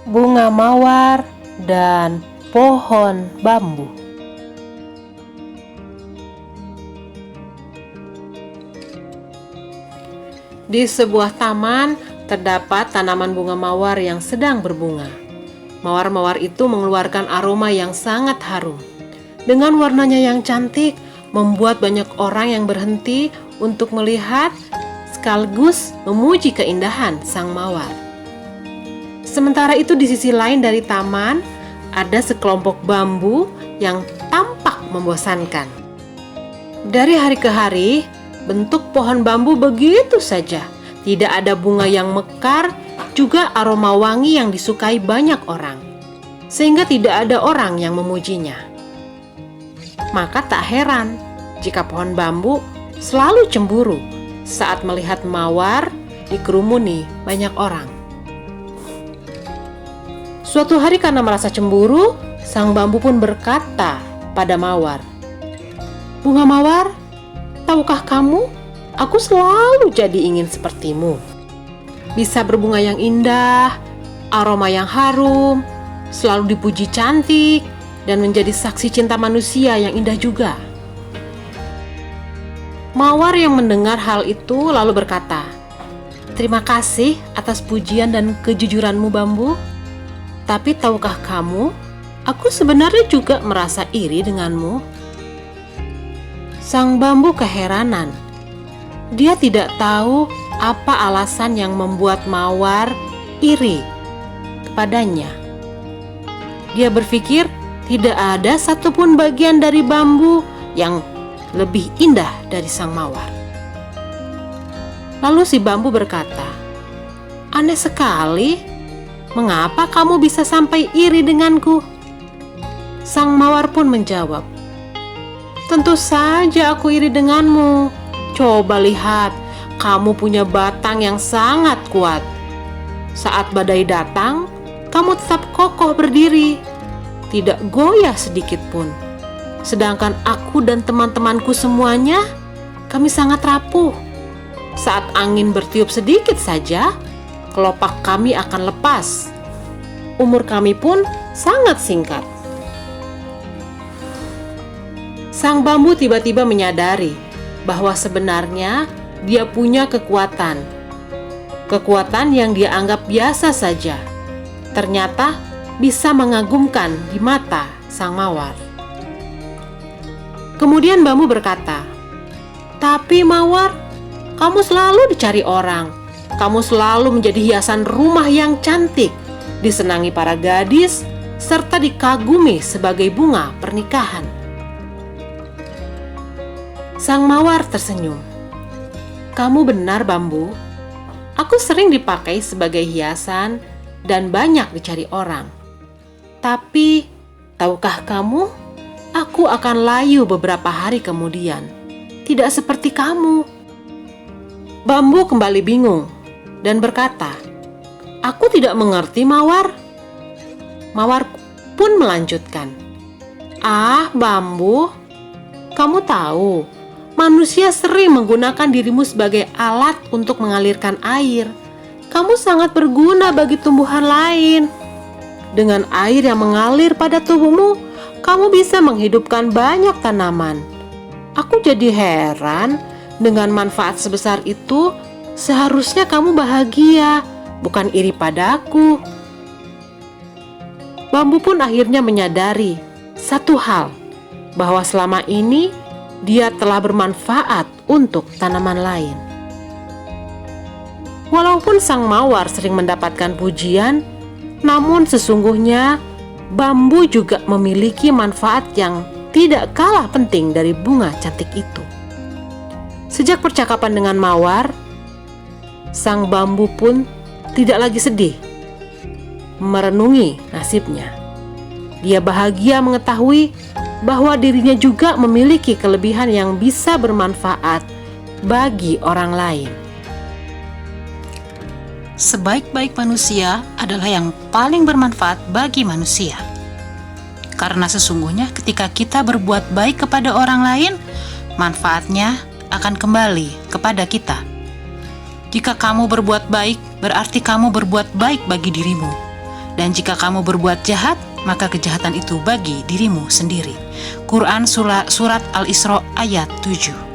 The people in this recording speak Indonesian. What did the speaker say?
bunga mawar, dan pohon bambu. Di sebuah taman terdapat tanaman bunga mawar yang sedang berbunga. Mawar-mawar itu mengeluarkan aroma yang sangat harum. Dengan warnanya yang cantik, membuat banyak orang yang berhenti untuk melihat sekaligus memuji keindahan sang mawar. Sementara itu di sisi lain dari taman, ada sekelompok bambu yang tampak membosankan. Dari hari ke hari, bentuk pohon bambu begitu saja. Tidak ada bunga yang mekar, juga aroma wangi yang disukai banyak orang. Sehingga tidak ada orang yang memujinya. Maka tak heran jika pohon bambu selalu cemburu saat melihat mawar dikerumuni banyak orang. Suatu hari karena merasa cemburu, sang bambu pun berkata pada mawar, "Bunga mawar, tahukah kamu, aku selalu jadi ingin sepertimu. Bisa berbunga yang indah, aroma yang harum, selalu dipuji cantik, dan menjadi saksi cinta manusia yang indah juga." Mawar yang mendengar hal itu lalu berkata, "Terima kasih atas pujian dan kejujuranmu bambu. Tapi tahukah kamu, aku sebenarnya juga merasa iri denganmu." Sang bambu keheranan. Dia tidak tahu apa alasan yang membuat mawar iri kepadanya. Dia berpikir tidak ada satupun bagian dari bambu yang lebih indah dari sang mawar. Lalu si bambu berkata, "Aneh sekali, mengapa kamu bisa sampai iri denganku?" Sang mawar pun menjawab, "Tentu saja aku iri denganmu. Coba lihat, kamu punya batang yang sangat kuat. Saat badai datang, kamu tetap kokoh berdiri, tidak goyah sedikit pun. Sedangkan aku dan teman-temanku semuanya, kami sangat rapuh. Saat angin bertiup sedikit saja, kelopak kami akan lepas. Umur kami pun sangat singkat." Sang bambu tiba-tiba menyadari bahwa sebenarnya dia punya kekuatan. Kekuatan yang dia anggap biasa saja, ternyata bisa mengagumkan di mata sang mawar. Kemudian bambu berkata, "Tapi mawar, kamu selalu dicari orang. Kamu selalu menjadi hiasan rumah yang cantik, disenangi para gadis, serta dikagumi sebagai bunga pernikahan." Sang mawar tersenyum. "Kamu benar bambu. Aku sering dipakai sebagai hiasan dan banyak dicari orang. Tapi, tahukah kamu, aku akan layu beberapa hari kemudian. Tidak seperti kamu." Bambu kembali bingung dan berkata, "Aku tidak mengerti mawar." Mawar pun melanjutkan, "Ah bambu, kamu tahu, manusia sering menggunakan dirimu sebagai alat untuk mengalirkan air. Kamu sangat berguna bagi tumbuhan lain. Dengan air yang mengalir pada tubuhmu, kamu bisa menghidupkan banyak tanaman. Aku jadi heran, dengan manfaat sebesar itu, seharusnya kamu bahagia, bukan iri padaku." Bambu pun akhirnya menyadari satu hal, bahwa selama ini dia telah bermanfaat untuk tanaman lain. Walaupun sang mawar sering mendapatkan pujian, namun sesungguhnya bambu juga memiliki manfaat yang tidak kalah penting dari bunga cantik itu. Sejak percakapan dengan mawar, sang bambu pun tidak lagi sedih merenungi nasibnya. Dia bahagia mengetahui bahwa dirinya juga memiliki kelebihan yang bisa bermanfaat bagi orang lain. Sebaik-baik manusia adalah yang paling bermanfaat bagi manusia. Karena sesungguhnya ketika kita berbuat baik kepada orang lain, manfaatnya akan kembali kepada kita. Jika kamu berbuat baik, berarti kamu berbuat baik bagi dirimu. Dan jika kamu berbuat jahat, maka kejahatan itu bagi dirimu sendiri. Quran Surat Al-Isra ayat 7.